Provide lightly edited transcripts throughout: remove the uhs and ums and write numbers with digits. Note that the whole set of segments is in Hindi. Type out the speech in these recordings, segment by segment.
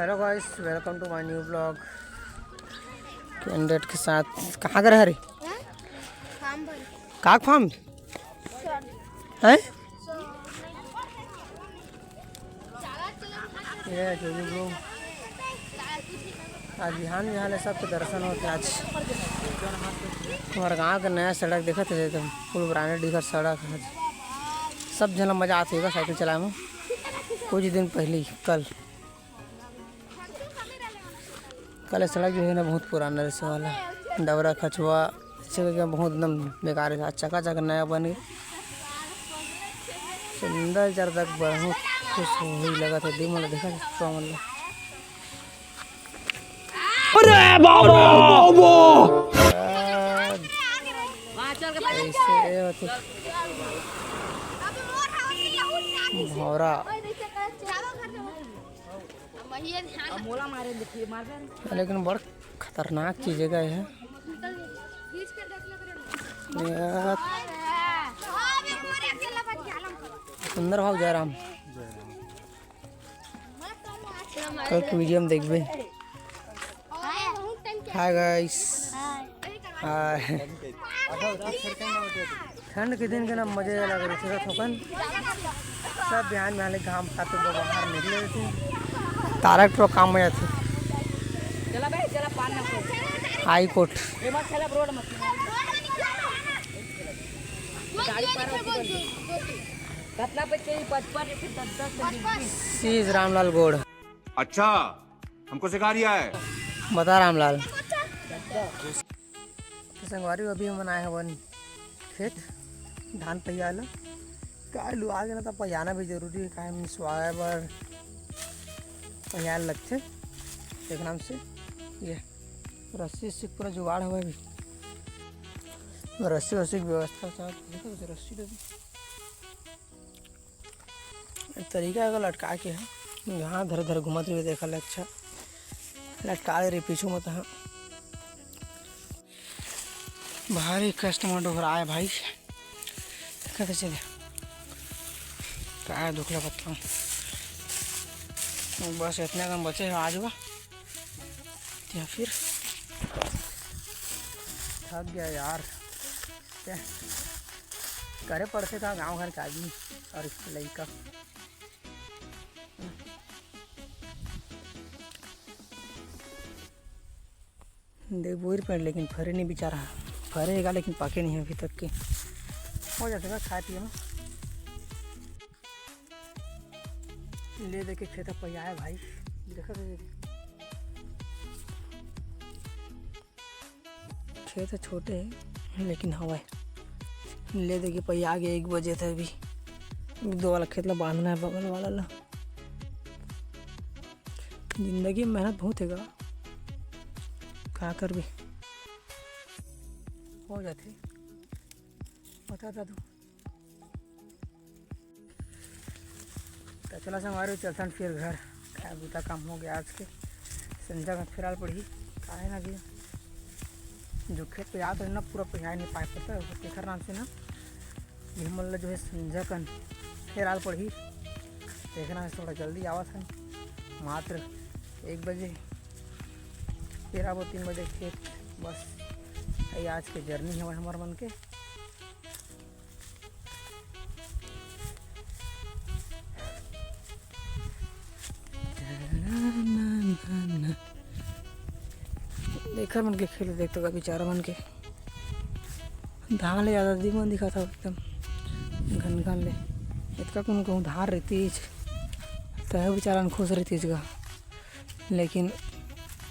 Hello guys, welcome to my new blog. Candidate के साथ कहाँ कर हरे काक फार्म है ये जो भी ब्रो आज बिहान सबके दर्शन होते आज हमारे गाँव का नया सड़क देखा थे एकदम फुल ब्रांडेड दिखा सड़क आज सब जना मजा आती होगा साइकिल चलाए में। कुछ दिन पहले कल सड़क जो है ना बहुत पुराना रसे वाला डबरा खचुआ जगह बहुत एकदम बेकार है। चका चका नया बन गया सुंदर जर तक बहुत खुश हुई लगा था दी मतलब देखा तो मतलब अरे बाबा ऐसे भौरा लेकिन बड़ खतरनाक चीज़ है। सुंदर भाव जयराम कल के वीडियो में देखबे। हाय गाइस हाय ठंड के दिन के ना मजे लग रहे थे थोकन सब बिहान में घाम खाते बाहर निकले थे तारक प्रो काम में थे हाई कोर्ट सीज रामलाल गौड़। अच्छा हमको सिखा रिया है बता रामलाल संगवारी अभी मनाए हवन खेत धान पहियाला का लू आगे ना तो पहियाना भी जरूरी है काहे में स्वागत बर पहियाल लगते एक नाम से ये रस्सी से पूरा जुगाड़ हुआ भी रस्सी वस्सी की व्यवस्था देखो रस्सी तो तरीका अगर लटका के है यहाँ धर धर घुमत हुए देखा अच्छा लटका रही पीछू मत है भारी कस्टमर डोहराए भाई कहते चले क्या दुखला पत्ता बस इतने कम बचे हैं आज हुआ या फिर थक गया यार क्या करे पड़ते था गांव घर का आदमी और इसके लड़का देख बोर पर लेकिन फरे नहीं बेचारा फरेगा लेकिन पके नहीं है अभी तक के हो जाते खाए पिए में ले दे के खेत पहिया है भाई देखा खेत छोटे हैं लेकिन हवा है ले दे के पहिया आगे 1 बजे थे अभी 2 वाला खेत ला बांधना है बगल वाला ला जिंदगी में मेहनत बहुत है क्या कर भी हो जाती बता तू तो चला संगवारी चलता फिर घर खाया बूता काम हो गया आज के संजा में फिलहाल पड़ी काहे ना भी जो खेत पे याद है ना पूरा पहिया नहीं पाए पता है तेखर नाम से ना ये मतलब जो है संजा कन फिलहाल पड़ी देखना है थोड़ा जल्दी आवा था मात्र 1 बजे फिर अब 3 बजे खेत बस ये आज के जर्नी है हमारे मन के देखर मन के खेल देखते का बेचारा मन के धान ले ज़्यादा दिमन दिखा था एकदम घन घन ले इतना कौन कहूँ धार रहती तो बेचारा खुश रहती इसका लेकिन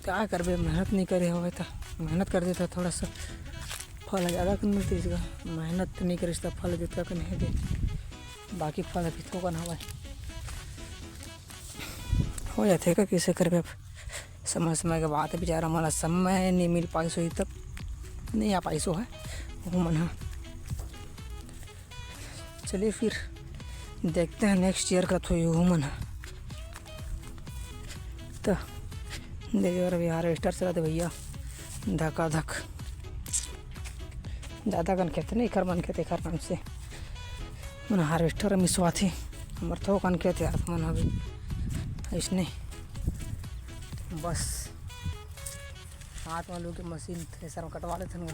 क्या करबे मेहनत नहीं करे हुए था मेहनत कर देता थोड़ा सा फल ज़्यादा कर मिलती इसका मेहनत नहीं करे इसका फल जितना कर नहीं दे बाकी फल अभी थोकन हवा हो जाते का कैसे करबे अब समय समय के बाद बेचारा हमारा समय नहीं मिल पाई सो तब नहीं आ पाई सो है वो मन चलिए फिर देखते हैं नेक्स्ट ईयर का तो ये मन है तो देखिए अभी हार्वेस्टर चलाते भैया धक्का धक ज़्यादा कन कहते नहीं खर मन कहते खर नाम से मन हार्वेस्टर मिसवा थे हमारे थो कन कहते यार मन अभी इसने बस हाथ में लो के मशीन थ्रेसर में कटवा लेते हैं।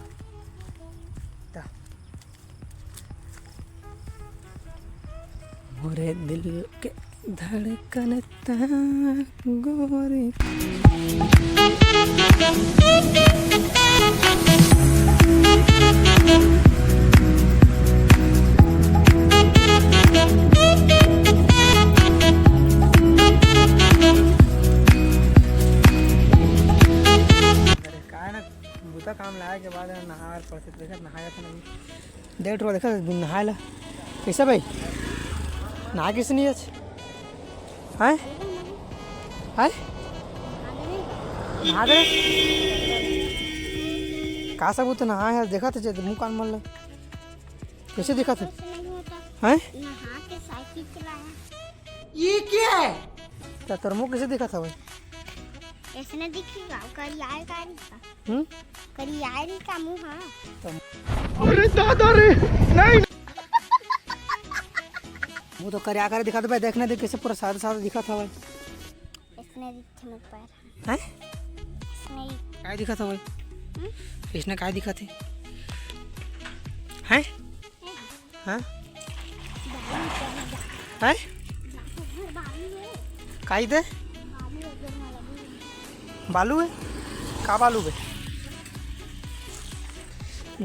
मोरे दिल के धड़कन गोरे बुता काम लाए के बाद नहाए पड़ते देखा नहाया था नहीं डेढ़ रोज देखा नहाए ला कैसा भाई नहा किस नहीं है नहा दे का सब तो नहा है देखा था मुँह कान मल कैसे देखा था हैं ये क्या है क्या तेरा मुँह कैसे देखा था भाई ऐसे दिखेगा करियारी का मुंह हां अरे दादा रे नहीं वो तो करिया कर दिखा था भाई देखने दे कैसे पूरा सादा सादा दिखा था भाई इसने दिखे मुझ पर हैं इसने काय दिखा था भाई इसने काय दिखा थे हैं हां हैं काय दे बालू है का बालू है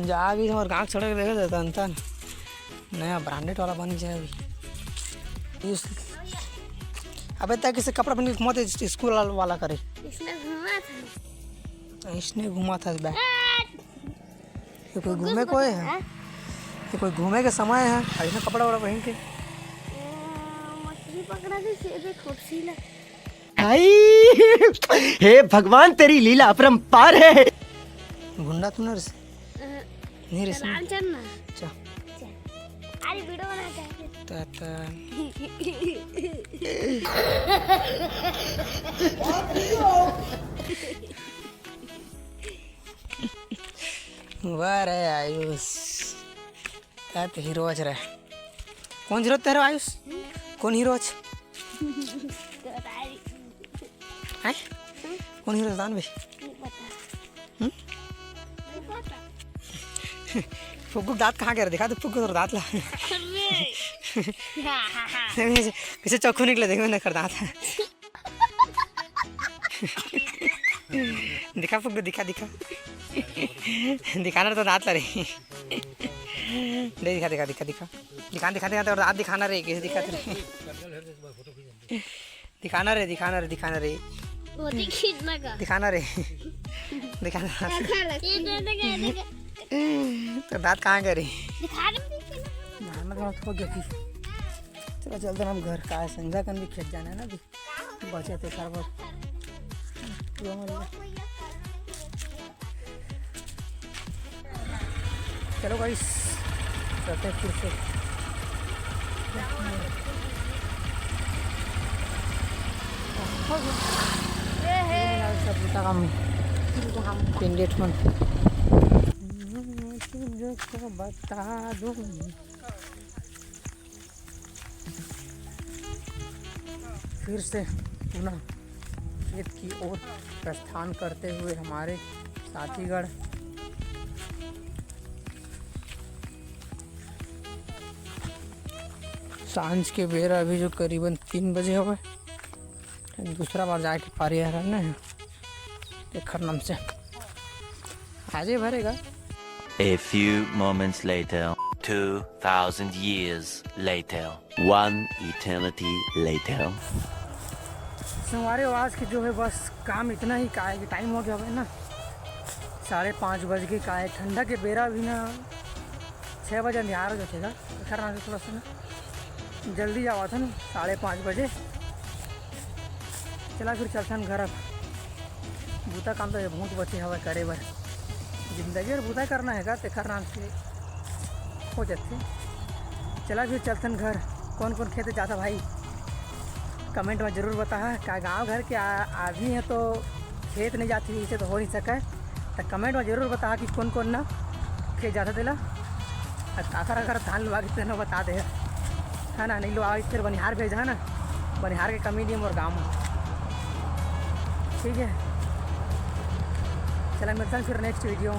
जागी हमारे गाँव सड़क देखे देता अंता नया ब्रांडेड वाला बन जाए अभी अबे तक किसी कपड़ा पहन के मत स्कूल वाला करे इसने घुमा था बैग ये कोई घूमे को है ये कोई घूमे के समय है ऐसा कपड़ा वाला पहन के मछली पकड़ा दे सीधे खुर्सी ले हे भगवान तेरी लीला अपरंपार है। गुंडा तुम रे नहीं रे राम चलना अच्छा अरे वीडियो बनाते हैं वाह रे आयुष क्या तो हीरो आज रे कौन हीरो तेरा आयुष कौन हीरो आज हैं कौन हीरो जान भाई फुग्गू दांत कहाँ गया दिखा दे फुग्गू और दांत ला कैसे चक्कू निकले देखो ना कर दांत दिखा फुग्गू दिखा दिखा दिखाना तो दांत ला रे दिखा दिखा दिखा दिखा दिखा दिखा दिखा और दांत दिखाना रे कैसे दिखा दिखाना रे दिखाना रे दिखाना रे वो खींचना का दिखाना रे दिखाना तो दांत कहाँ गए दिखा दे हो गया कि चलो चलते हम घर का है संजा कन भी खेत जाना है ना अभी बचे थे सारा बहुत चलो गाइस चलते फिर से पिंडेट मन तुझको बता दूं फिर से पुनः खेत की ओर प्रस्थान करते हुए हमारे साथीगण सांझ के बेरा अभी जो करीबन 3 बजे हो गए दूसरा बार जाके पारी रहना है देखर नाम से आज ही भरेगा। A few moments later, 2,000 years later, one eternity later. हमारे आवाज़ की जो है बस काम इतना ही का है कि टाइम हो गया है ना 5:30 बज के का है ठंडा के बेरा भी ना 6 बजे अंधियार हो जाएगा खरना से थोड़ा सा ना जल्दी जावा था ना 5:30 बजे चला फिर चलता घर अब बूता काम तो बहुत बचे हवा करे बर जिंदगी और बूता करना है तेखर नाम से हो जाते चला फिर चलतन घर कौन कौन खेत जाता भाई कमेंट में ज़रूर बता क्या गांव घर के आदमी है तो खेत नहीं जाती इसे तो हो नहीं सके तो कमेंट में ज़रूर बता कि कौन कौन ना खेत जाता दिला आखिर अगर धान लुआ के तेना बता दे है ना नहीं लुआ फिर बनिहार भेजा है ना बनिहार के कमी नहीं और गाँव में ठीक है, चला मिलता है फिर नेक्स्ट वीडियो।